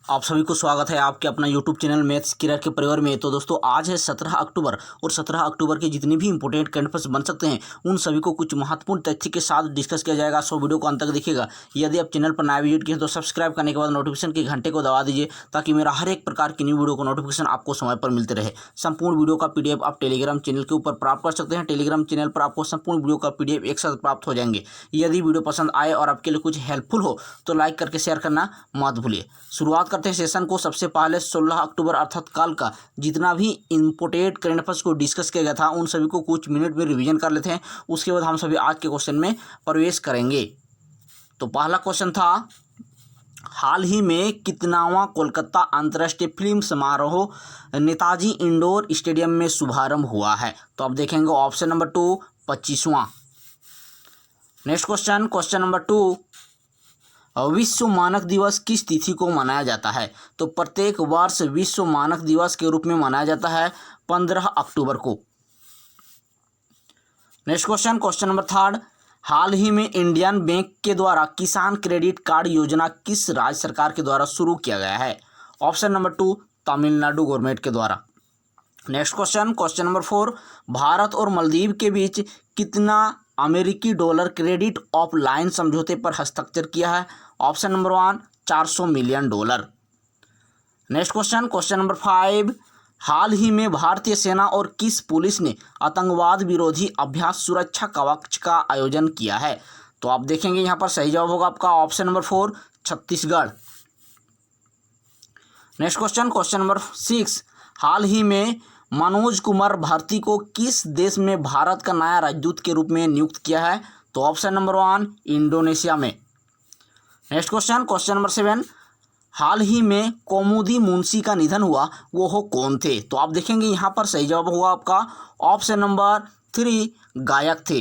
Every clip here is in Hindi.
आप सभी को स्वागत है आपके अपना यूट्यूब चैनल मैथ्स किरर के परिवार में। तो दोस्तों आज है 17 अक्टूबर और 17 अक्टूबर के जितने भी इंपॉर्टेंट करंट अफेयर्स बन सकते हैं उन सभी को कुछ महत्वपूर्ण तथ्य के साथ डिस्कस किया जाएगा। सो वीडियो को अंत तक देखिएगा। यदि आप चैनल पर नया विजिट किए तो सब्सक्राइब करने के बाद नोटिफिकेशन के घंटे को दबा दीजिए ताकि मेरा हर एक प्रकार की न्यू वीडियो को नोटिफिकेशन आपको समय पर मिलते रहे। संपूर्ण वीडियो का PDF आप टेलीग्राम चैनल के ऊपर प्राप्त कर सकते हैं। टेलीग्राम चैनल पर आपको संपूर्ण वीडियो का PDF एक साथ प्राप्त हो जाएंगे। यदि वीडियो पसंद आए और आपके लिए कुछ हेल्पफुल हो तो लाइक करके शेयर करना मत भूलिए। शुरुआत करते हैं सेशन को। सबसे पहले 16 अक्टूबर अर्थात कल का जितना भी इंपोर्टेंट करंट अफेयर्स को डिस्कस किया गया था उन सभी को कुछ मिनट में रिवीजन कर लेते हैं। उसके बाद हम सभी आज के क्वेश्चन में प्रवेश करेंगे। तो पहला क्वेश्चन था, हाल ही में कितनावां कोलकाता अंतर्राष्ट्रीय फिल्म समारोह नेताजी इंडोर स्टेडियम में शुभारंभ हुआ है? तो आप देखेंगे ऑप्शन नंबर 2 25वां। नेक्स्ट क्वेश्चन, क्वेश्चन नंबर 2, विश्व मानक दिवस किस तिथि को मनाया जाता है? तो प्रत्येक वर्ष विश्व मानक दिवस के रूप में मनाया जाता है 15 अक्टूबर को। नेक्स्ट क्वेश्चन, क्वेश्चन नंबर 3, हाल ही में इंडियन बैंक के द्वारा किसान क्रेडिट कार्ड योजना किस राज्य सरकार के द्वारा शुरू किया गया है? ऑप्शन नंबर 2 तमिलनाडु गवर्नमेंट के द्वारा। Next question, question number 4, Bharat और मालदीव के बीच कितना अमेरिकी डॉलर क्रेडिट ऑफ लाइन समझौते पर हस्ताक्षर किया है? Option number 1 $400 million. Next question, question number 5, हाल ही में भारतीय सेना और किस पुलिस ने आतंकवाद विरोधी अभ्यास सुरक्षा कवच का आयोजन किया है? तो आप देखेंगे यहाँ पर सही जवाब होगा आपका option number 4 Chhattisgarh. Next question, question number 6, हाल ही में मनोज कुमार भारती को किस देश में भारत का नया राजदूत के रूप में नियुक्त किया है? तो ऑप्शन नंबर 1 इंडोनेशिया में। नेक्स्ट क्वेश्चन, क्वेश्चन नंबर 7, हाल ही में कौमुदी मुंशी का निधन हुआ, वो कौन थे? तो आप देखेंगे यहाँ पर सही जवाब होगा आपका ऑप्शन नंबर 3 गायक थे।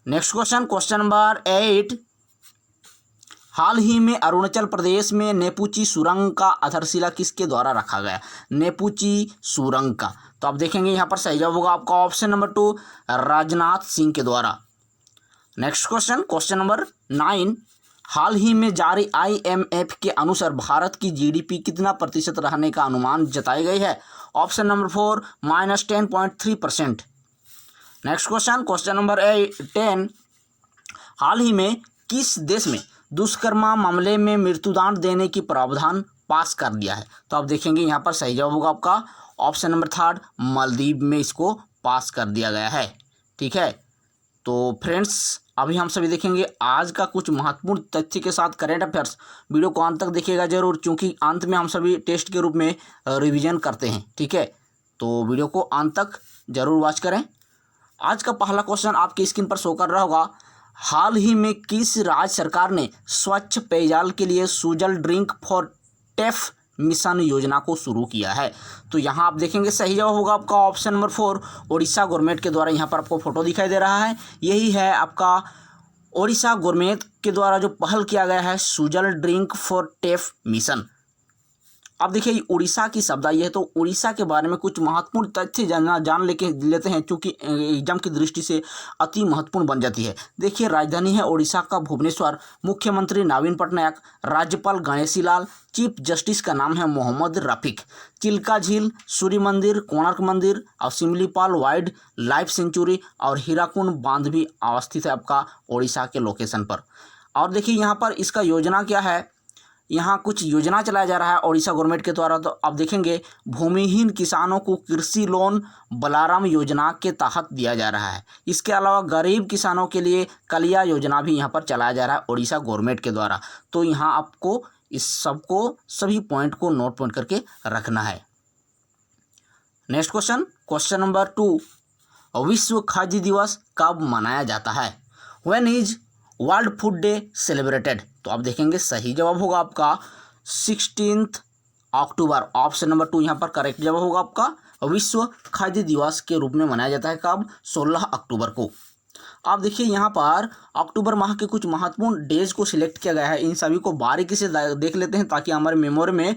नेक्स्ट क्वेश्चन, क्वेश्चन नंबर 8, हाल ही में अरुणाचल प्रदेश में नेपुची सुरंग का आधारशिला किसके द्वारा रखा गया? नेपुची सुरंग का। तो आप देखेंगे यहाँ पर सही जवाब होगा आपका ऑप्शन नंबर 2 राजनाथ सिंह के द्वारा। नेक्स्ट क्वेश्चन, क्वेश्चन नंबर 9, हाल ही में जारी IMF के अनुसार भारत की GDP कितना प्रतिशत रहने का अनुमान जताई गई है? Option number 4 -10.3%। Next question, question number 10, हाल ही में किस देश में दुष्कर्म मामले में मृत्युदंड देने की प्रावधान पास कर दिया है? तो आप देखेंगे यहाँ पर सही जवाब होगा आपका ऑप्शन नंबर 3 मालदीव में इसको पास कर दिया गया है। ठीक है, तो फ्रेंड्स अभी हम सभी देखेंगे आज का कुछ महत्वपूर्ण तथ्य के साथ करंट अफेयर्स। वीडियो को अंत तक देखिएगा जरूर, क्योंकि अंत में हम सभी टेस्ट के रूप में रिवीजन करते हैं। ठीक है, तो वीडियो को अंत तक जरूर वॉच करें। आज का पहला क्वेश्चन आपकी स्क्रीन पर शो कर रहा होगा, हाल ही में किस राज्य सरकार ने स्वच्छ पेयजल के लिए सुजल ड्रिंक फॉर टेफ मिशन योजना को शुरू किया है? तो यहाँ आप देखेंगे सही जवाब होगा आपका ऑप्शन नंबर 4 ओडिशा गवर्नमेंट के द्वारा। यहाँ पर आपको फोटो दिखाई दे रहा है, यही है आपका ओडिशा गवर्नमेंट के द्वारा जो पहल किया गया है सुजल ड्रिंक फॉर टेफ मिशन। अब देखिए उड़ीसा की शब्द आई है, तो उड़ीसा के बारे में कुछ महत्वपूर्ण तथ्य जान लेते हैं, क्योंकि एग्जाम की दृष्टि से अति महत्वपूर्ण बन जाती है। देखिए राजधानी है उड़ीसा का भुवनेश्वर, मुख्यमंत्री नवीन पटनायक, राज्यपाल गणेशी लाल, चीफ जस्टिस का नाम है मोहम्मद रफीक, चिल्का झील, सूर्य मंदिर, कोणार्क मंदिर और सिमलीपाल वाइल्ड लाइफ सेंचुरी और हीराकुंड बांध भी अवस्थित है आपका उड़ीसा के लोकेशन पर। और देखिए यहाँ पर इसका योजना क्या है, यहाँ कुछ योजना चलाया जा रहा है उड़ीसा गवर्नमेंट के द्वारा। तो आप देखेंगे भूमिहीन किसानों को कृषि लोन बलाराम योजना के तहत दिया जा रहा है। इसके अलावा गरीब किसानों के लिए कलिया योजना भी यहाँ पर चलाया जा रहा है उड़ीसा गवर्नमेंट के द्वारा। तो यहाँ आपको इस सभी पॉइंट को नोट करके रखना है। नेक्स्ट क्वेश्चन, क्वेश्चन नंबर 2, विश्व खाद्य दिवस कब मनाया जाता है? When is world food day celebrated? तो आप देखेंगे सही जवाब होगा आपका 16 अक्टूबर। ऑप्शन नंबर 2 यहाँ पर करेक्ट जवाब होगा आपका विश्व खाद्य दिवस के रूप में मनाया जाता है कब? 16 अक्टूबर को। आप देखिए यहाँ पर अक्टूबर माह के कुछ महत्वपूर्ण डेज को सिलेक्ट किया गया है, इन सभी को बारीकी से देख लेते हैं ताकि हमारे मेमोरी में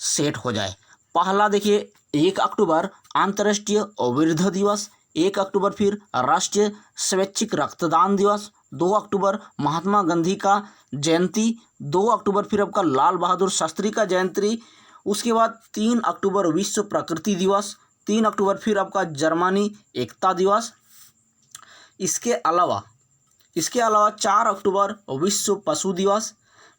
सेट हो जाए। पहला देखिए 1 अक्टूबर अंतर्राष्ट्रीय वृद्ध दिवस, 1 अक्टूबर फिर राष्ट्रीय स्वैच्छिक रक्तदान दिवस, 2 अक्टूबर महात्मा गांधी का जयंती, 2 अक्टूबर फिर आपका लाल बहादुर शास्त्री का जयंती, उसके बाद 3 अक्टूबर विश्व प्रकृति दिवस, 3 अक्टूबर फिर आपका जर्मनी एकता दिवस। इसके अलावा 4 अक्टूबर विश्व पशु दिवस,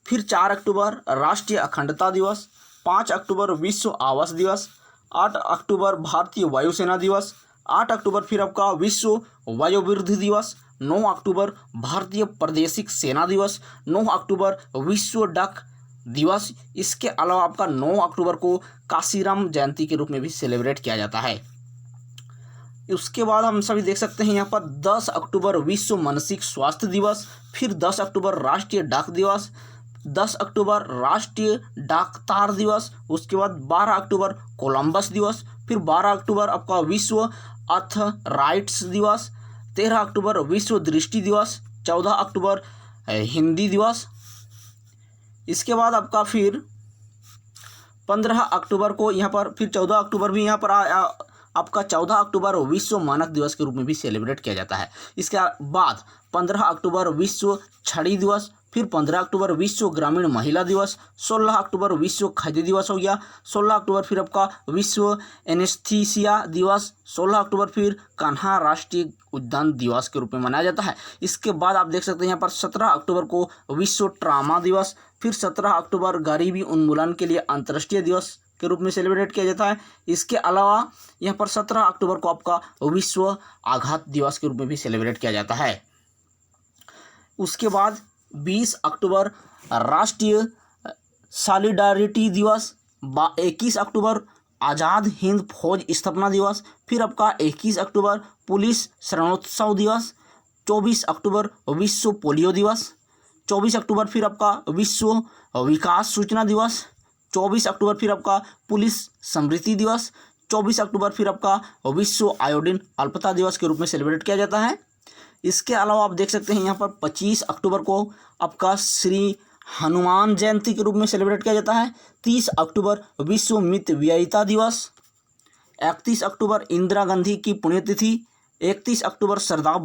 फिर 4 अक्टूबर राष्ट्रीय अखंडता दिवस, 5 अक्टूबर विश्व आवास दिवस, 8 अक्टूबर भारतीय वायुसेना दिवस, 8 अक्टूबर फिर आपका विश्व वयोवृद्ध दिवस, 9 अक्टूबर भारतीय प्रादेशिक सेना दिवस, 9 अक्टूबर विश्व डक दिवस। इसके अलावा आपका 9 अक्टूबर को काशीराम जयंती के रूप में भी सेलिब्रेट किया जाता है। उसके बाद हम सभी देख सकते हैं यहाँ पर 10 अक्टूबर विश्व मानसिक स्वास्थ्य दिवस, फिर 10 अक्टूबर राष्ट्रीय डाक दिवस, 10 अक्टूबर राष्ट्रीय डाक तार दिवस, उसके बाद 12 अक्टूबर कोलंबस दिवस, फिर 12 अक्टूबर आपका विश्व अर्थराइट्स दिवस, 13 अक्टूबर विश्व दृष्टि दिवस, 14 अक्टूबर हिंदी दिवस। इसके बाद आपका फिर 15 अक्टूबर को यहाँ पर फिर 14 अक्टूबर भी यहाँ पर आपका 14 अक्टूबर विश्व मानक दिवस के रूप में भी सेलिब्रेट किया जाता है। इसके बाद 15 अक्टूबर विश्व छड़ी दिवस, फिर 15 अक्टूबर विश्व ग्रामीण महिला दिवस, 16 अक्टूबर विश्व खाद्य दिवस हो गया, 16 अक्टूबर फिर आपका विश्व एनेस्थीसिया दिवस, 16 अक्टूबर फिर कान्हा राष्ट्रीय उद्यान दिवस के रूप में मनाया जाता है। इसके बाद आप देख सकते हैं यहाँ पर 17 अक्टूबर को विश्व ट्रामा दिवस, फिर 17 अक्टूबर गरीबी उन्मूलन के लिए अंतर्राष्ट्रीय दिवस के रूप में सेलिब्रेट किया जाता है। इसके अलावा यहाँ पर 17 अक्टूबर को आपका विश्व आघात दिवस के रूप में भी सेलिब्रेट किया जाता है। उसके बाद 20 अक्टूबर राष्ट्रीय सॉलिडारिटी दिवस, 21 अक्टूबर आज़ाद हिंद फौज स्थापना दिवस, फिर आपका 21 अक्टूबर पुलिस शरणोत्सव दिवस, 24 अक्टूबर विश्व पोलियो दिवस, 24 अक्टूबर फिर आपका विश्व विकास सूचना दिवस, 24 अक्टूबर फिर आपका पुलिस स्मृति दिवस, 24 अक्टूबर फिर आपका विश्व आयोडीन अल्पता दिवस के रूप में सेलिब्रेट किया जाता है। इसके अलावा आप देख सकते हैं यहाँ पर 25 अक्टूबर को आपका श्री हनुमान जयंती के रूप में सेलिब्रेट किया जाता है। 30 अक्टूबर विश्व मितव्ययिता दिवस, 31 अक्टूबर इंदिरा गांधी की पुण्यतिथि, 31 अक्टूबर सरदार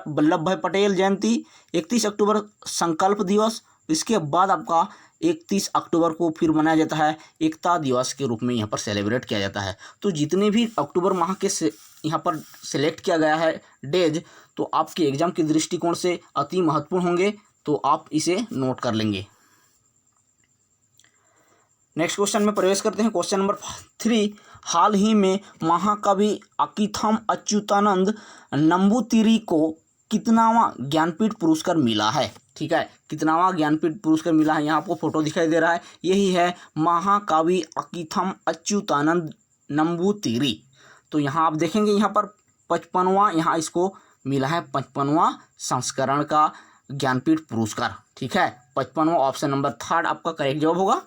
वल्लभ भाई पटेल जयंती, 31 अक्टूबर संकल्प दिवस। इसके बाद आपका 31 अक्टूबर को फिर मनाया जाता है एकता दिवस के रूप में यहाँ पर सेलिब्रेट किया जाता है। तो जितने भी अक्टूबर माह के यहाँ पर सिलेक्ट किया गया है डेज, तो आपके एग्जाम के दृष्टिकोण से अति महत्वपूर्ण होंगे, तो आप इसे नोट कर लेंगे। नेक्स्ट क्वेश्चन में प्रवेश करते हैं। क्वेश्चन नंबर 3, हाल ही में महाकवि अकिथम अच्युतानंद नंबूतिरी को कितनावां ज्ञानपीठ पुरस्कार मिला है? ठीक है, कितनावां ज्ञानपीठ पुरस्कार मिला है, यहाँ आपको फोटो दिखाई दे रहा है, यही है महाकवि अकिथम अच्युतानंद नंबूतिरी। तो यहाँ आप देखेंगे यहाँ पर 55वां यहाँ इसको मिला है, 55वां संस्करण का ज्ञानपीठ पुरस्कार। ठीक है, 55वां ऑप्शन नंबर 3 आपका करेक्ट जवाब होगा।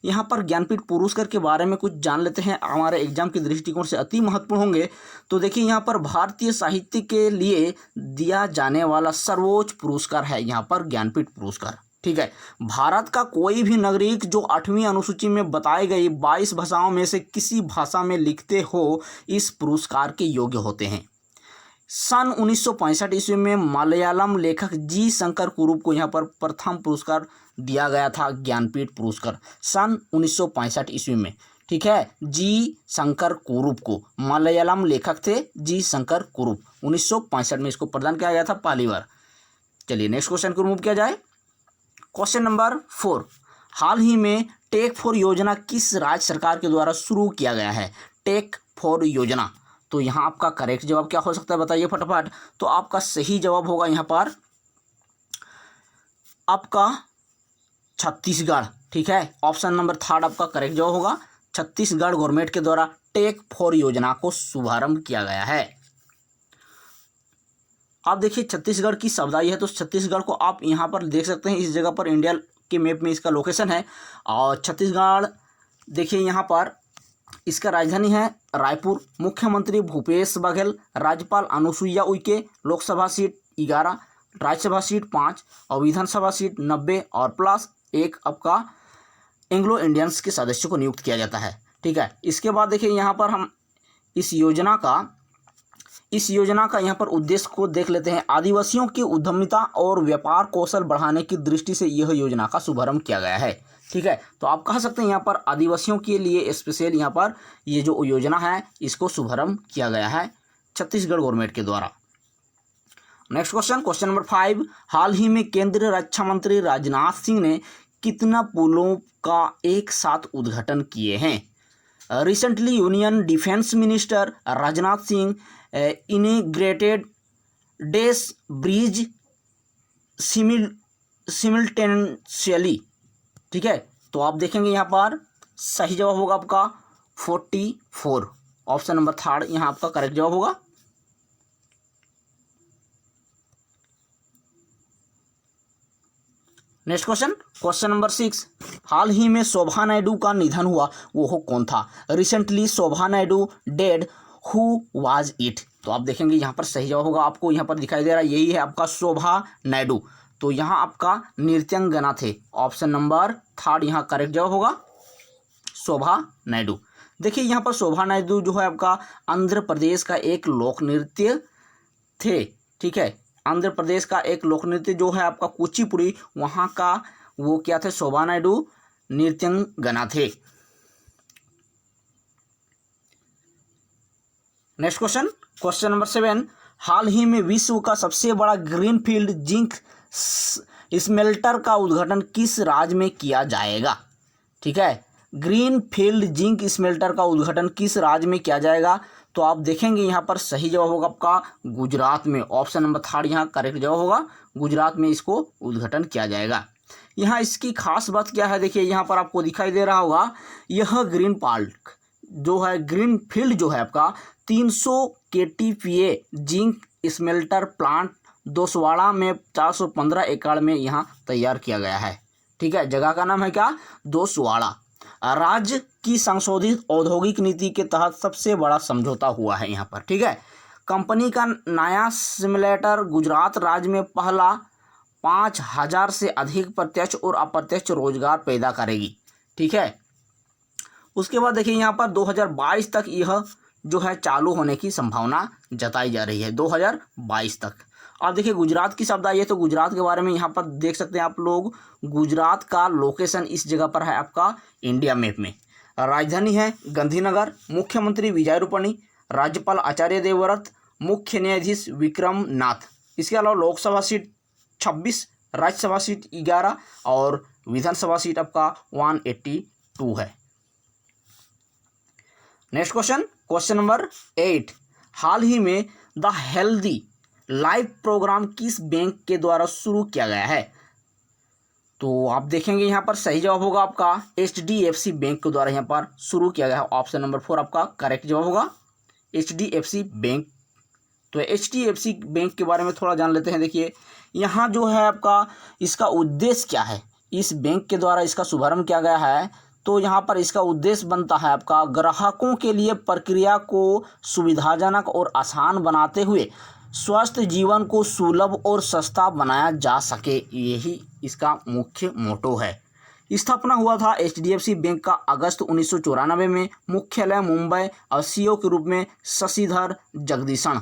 यहाँ पर ज्ञानपीठ पुरस्कार के बारे में कुछ जान लेते हैं, हमारे एग्जाम के दृष्टिकोण से अति महत्वपूर्ण होंगे। तो देखिए यहाँ पर भारतीय साहित्य के लिए दिया जाने वाला सर्वोच्च पुरस्कार है यहाँ पर ज्ञानपीठ पुरस्कार। ठीक है, भारत का कोई भी नागरिक जो 8वीं अनुसूची में बताई गई 22 भाषाओं में से किसी भाषा में लिखते हो इस पुरस्कार के योग्य होते हैं। सन 1965 ईस्वी में मलयालम लेखक जी शंकर कुरुप को यहाँ पर प्रथम पुरस्कार दिया गया था, ज्ञानपीठ पुरस्कार, सन 1965 ईस्वी में। ठीक है, जी शंकर कुरुप को, मलयालम लेखक थे जी शंकर कुरुप, 1965 में इसको प्रदान किया गया था पहली बार। चलिए नेक्स्ट क्वेश्चन को रिमूव किया जाए। क्वेश्चन नंबर 4, हाल ही में टेक फॉर योजना किस राज्य सरकार के द्वारा शुरू किया गया है? टेक फॉर योजना, तो यहाँ आपका करेक्ट जवाब क्या हो सकता है बताइए फटाफट। तो आपका सही जवाब होगा यहाँ पर आपका छत्तीसगढ़। ठीक है, ऑप्शन नंबर 3 आपका करेक्ट जवाब होगा। छत्तीसगढ़ गवर्नमेंट के द्वारा टेक फॉर योजना को शुभारंभ किया गया है। आप देखिए छत्तीसगढ़ की शब्दाई है, तो छत्तीसगढ़ को आप यहाँ पर देख सकते हैं, इस जगह पर इंडिया के मैप में इसका लोकेशन है। और छत्तीसगढ़ देखिए यहाँ पर इसका राजधानी है रायपुर, मुख्यमंत्री भूपेश बघेल, राज्यपाल अनुसुईया उइके, लोकसभा सीट 11, राज्यसभा सीट 5 और विधानसभा सीट 90 और प्लस 1 आपका एंग्लो इंडियंस के सदस्यों को नियुक्त किया जाता है। ठीक है, इसके बाद देखिए यहाँ पर हम इस योजना का इस योजना का यहाँ पर उद्देश्य को देख लेते हैं। आदिवासियों की उद्यमिता और व्यापार कौशल बढ़ाने की दृष्टि से यह योजना का शुभारंभ किया गया है। ठीक है, तो आप कह सकते हैं यहाँ पर आदिवासियों के लिए स्पेशल यहाँ पर ये जो योजना है इसको शुभारंभ किया गया है छत्तीसगढ़ गवर्नमेंट के द्वारा। नेक्स्ट क्वेश्चन, क्वेश्चन नंबर 5, हाल ही में केंद्रीय रक्षा मंत्री राजनाथ सिंह ने कितना पुलों का एक साथ उद्घाटन किए हैं? Recently union defence minister Rajnath Singh integrated डेस ब्रिज सिमिल्टेनियसली। ठीक है, तो आप देखेंगे यहाँ पर सही जवाब होगा आपका 44, ऑप्शन नंबर 3 यहाँ आपका करेक्ट जवाब होगा। नेक्स्ट क्वेश्चन, क्वेश्चन नंबर 6, हाल ही में शोभा नायडू का निधन हुआ, वो कौन था? Recently Shobha Naidu dead, who was it? तो आप देखेंगे यहाँ पर सही जवाब होगा, आपको यहाँ पर दिखाई दे रहा है, यही है आपका शोभा नायडू। तो यहाँ आपका नृत्यांगना थे, ऑप्शन नंबर 3 यहाँ करेक्ट जवाब होगा, शोभा नायडू। देखिए यहाँ पर शोभा नायडू जो है आपका आंध्र प्रदेश का एक लोक नृत्य थे। ठीक है, आंध्र प्रदेश का एक लोक नृत्य जो है आपका कुचिपुड़ी, वहाँ का वो क्या थे? शोभा नायडू नृत्यांगना थे। नेक्स्ट क्वेश्चन, क्वेश्चन नंबर 7, हाल ही में विश्व का सबसे बड़ा ग्रीनफील्ड जिंक स्मेल्टर का उद्घाटन किस राज्य में किया जाएगा? ठीक है, ग्रीनफील्ड जिंक स्मेल्टर का उद्घाटन किस राज्य में किया जाएगा? तो आप देखेंगे यहाँ पर सही जवाब होगा आपका गुजरात में, ऑप्शन नंबर 3 यहाँ करेक्ट जवाब होगा, गुजरात में इसको उद्घाटन किया जाएगा। यहाँ इसकी खास बात क्या है? देखिए यहाँ पर आपको दिखाई दे रहा होगा, यह ग्रीन पार्क जो है, ग्रीन फील्ड जो है आपका 300 KTPA जिंक स्मेल्टर प्लांट दोसवाड़ा में 415 एकड़ में यहाँ तैयार किया गया है। ठीक है, जगह का नाम है क्या? दोसवाड़ा। राज्य की संशोधित औद्योगिक नीति के तहत सबसे बड़ा समझौता हुआ है यहाँ पर। ठीक है, कंपनी का नया सिमुलेटर गुजरात राज्य में पहला 5000 से अधिक प्रत्यक्ष और अप्रत्यक्ष रोजगार पैदा करेगी। ठीक है, उसके बाद देखिए यहाँ पर 2022 तक यह जो है चालू होने की संभावना जताई जा रही है, 2022 तक। अब देखिए गुजरात की शब्द आई है, तो गुजरात के बारे में यहाँ पर देख सकते हैं आप लोग, गुजरात का लोकेशन इस जगह पर है आपका इंडिया मैप में। राजधानी है गांधीनगर, मुख्यमंत्री विजय रूपाणी, राज्यपाल आचार्य देवव्रत, मुख्य न्यायाधीश विक्रम नाथ। इसके अलावा लोकसभा सीट 26, राज्यसभा सीट 11 और विधानसभा सीट आपका 182 है। नेक्स्ट क्वेश्चन, क्वेश्चन नंबर 8, हाल ही में द हेल्दी लाइफ प्रोग्राम किस बैंक के द्वारा शुरू किया गया है? तो आप देखेंगे यहाँ पर सही जवाब होगा आपका HDFC बैंक के द्वारा यहाँ पर शुरू किया गया है, ऑप्शन नंबर 4 आपका करेक्ट जवाब होगा, HDFC बैंक। तो HDFC बैंक के बारे में थोड़ा जान लेते हैं। देखिए यहाँ जो है आपका इसका उद्देश्य क्या है, इस बैंक के द्वारा इसका शुभारंभ किया गया है, तो यहाँ पर इसका उद्देश्य बनता है आपका ग्राहकों के लिए प्रक्रिया को सुविधाजनक और आसान बनाते हुए स्वस्थ जीवन को सुलभ और सस्ता बनाया जा सके, यही इसका मुख्य मोटो है। स्थापना हुआ था HDFC बैंक का अगस्त 1994 में, मुख्यालय मुंबई और CEO के रूप में शशिधर जगदीशन।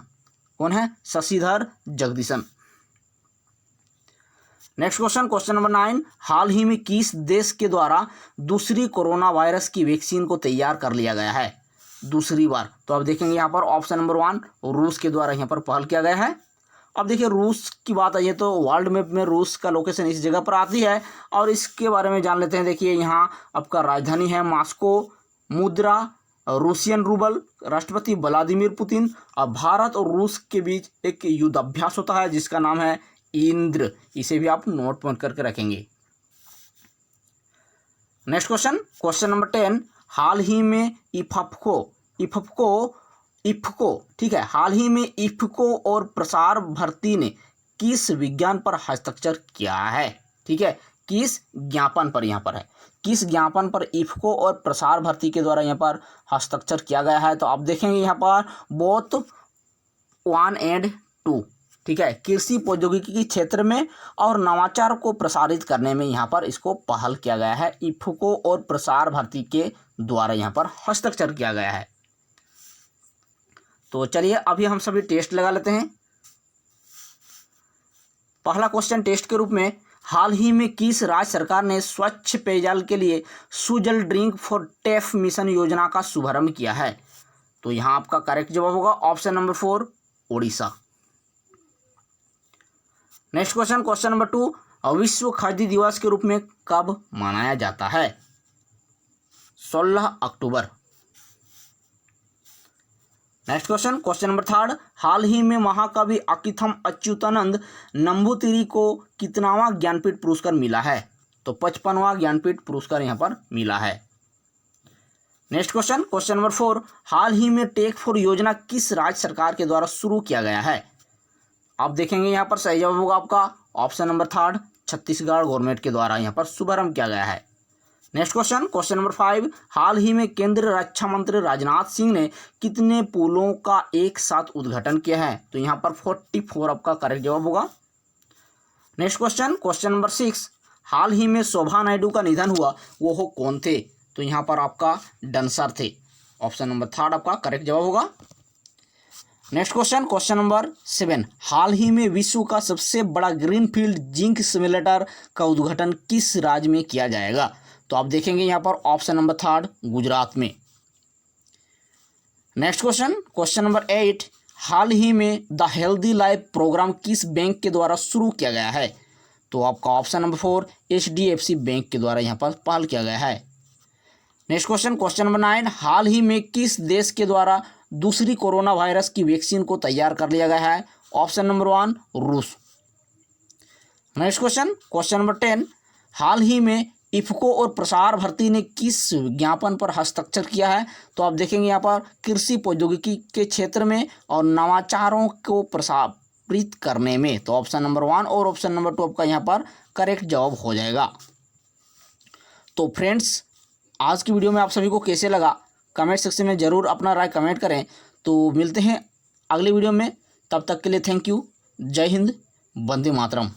कौन है? Shashidhar Jagadeesan. Next question, question number 9, हाल ही में किस देश के द्वारा दूसरी कोरोना वायरस की वैक्सीन को तैयार कर लिया गया है दूसरी बार? तो आप देखेंगे यहाँ पर ऑप्शन नंबर 1 रूस के द्वारा यहाँ पर पहल किया गया है। अब देखिए रूस की बात आई है तो वर्ल्ड मैप में रूस का लोकेशन इस जगह पर आती है, और इसके बारे में जान लेते हैं। देखिए यहाँ आपका राजधानी है मॉस्को, मुद्रा रूसियन रूबल, राष्ट्रपति व्लादिमीर पुतिन, और भारत और रूस के बीच एक युद्धाभ्यास होता है जिसका नाम है इंद्र। इसे भी आप नोट पॉइंट करके रखेंगे। नेक्स्ट क्वेश्चन, क्वेश्चन नंबर 10, हाल ही में इफ्को ठीक है, हाल ही में इफ्को और प्रसार भारती ने किस विज्ञापन पर हस्ताक्षर किया है? ठीक है, किस ज्ञापन पर यहाँ पर है, किस ज्ञापन पर इफ्को और प्रसार भारती के द्वारा यहाँ पर हस्ताक्षर किया गया है? तो आप देखेंगे यहाँ पर बोथ 1 और 2। ठीक है, कृषि प्रौद्योगिकी के क्षेत्र में और नवाचार को प्रसारित करने में यहाँ पर इसको पहल किया गया है, इफ्को और प्रसार भारती के द्वारा यहाँ पर हस्ताक्षर किया गया है। तो चलिए अभी हम सभी टेस्ट लगा लेते हैं। पहला क्वेश्चन टेस्ट के रूप में, हाल ही में किस राज्य सरकार ने स्वच्छ पेयजल के लिए सुजल ड्रिंक फॉर टेफ मिशन योजना का शुभारंभ किया है? तो यहाँ आपका करेक्ट जवाब होगा option number 4, Odisha. Next question, question number 2, विश्व खाद्य दिवस के रूप में कब मनाया जाता है? 16 अक्टूबर। नेक्स्ट क्वेश्चन, क्वेश्चन नंबर 3, हाल ही में महाकवि अकिथम अच्युतानंद नंबूतिरी को कितनावां ज्ञानपीठ पुरस्कार मिला है? तो 55वां ज्ञानपीठ पुरस्कार यहाँ पर मिला है। नेक्स्ट क्वेश्चन, क्वेश्चन नंबर 4, हाल ही में टेक फॉर योजना किस राज्य सरकार के द्वारा शुरू किया गया है? आप देखेंगे यहाँ पर सही जवाब होगा आपका ऑप्शन नंबर 3, छत्तीसगढ़ गवर्नमेंट के द्वारा यहाँ पर शुभारंभ किया गया है। नेक्स्ट क्वेश्चन, क्वेश्चन नंबर 5, हाल ही में केंद्रीय रक्षा मंत्री राजनाथ सिंह ने कितने पुलों का एक साथ उद्घाटन किया है? तो यहाँ पर 44 आपका करेक्ट जवाब होगा। नेक्स्ट क्वेश्चन, क्वेश्चन नंबर 6, हाल ही में शोभा नायडू का निधन हुआ, वो कौन थे? तो यहाँ पर आपका डंसर थे। ऑप्शन नंबर 3 आपका करेक्ट जवाब होगा। नेक्स्ट क्वेश्चन, क्वेश्चन नंबर 7, हाल ही में विश्व का सबसे बड़ा ग्रीनफील्ड जिंक सिमुलेटर का उद्घाटन किस राज्य में किया जाएगा? तो आप देखेंगे यहाँ पर ऑप्शन नंबर 3, गुजरात में। नेक्स्ट क्वेश्चन, क्वेश्चन नंबर 8, हाल ही में द हेल्दी लाइफ प्रोग्राम किस बैंक के द्वारा शुरू किया गया है? तो आपका ऑप्शन नंबर 4, HDFC बैंक के द्वारा यहाँ पर पहल किया गया है। नेक्स्ट क्वेश्चन, क्वेश्चन नंबर 9, हाल ही में किस देश के द्वारा दूसरी कोरोना वायरस की वैक्सीन को तैयार कर लिया गया है? ऑप्शन नंबर 1, रूस। नेक्स्ट क्वेश्चन, क्वेश्चन नंबर 10, हाल ही में इफ्को और प्रसार भारती ने किस विज्ञापन पर हस्ताक्षर किया है? तो आप देखेंगे यहाँ पर कृषि प्रौद्योगिकी के क्षेत्र में और नवाचारों को प्रसारित करने में। तो ऑप्शन नंबर 1 और ऑप्शन नंबर 2 आपका यहाँ पर करेक्ट जवाब हो जाएगा। तो फ्रेंड्स, आज की वीडियो में आप सभी को कैसे लगा कमेंट सेक्शन में ज़रूर अपना राय कमेंट करें। तो मिलते हैं अगली वीडियो में, तब तक के लिए थैंक यू। जय हिंद, वंदे मातरम।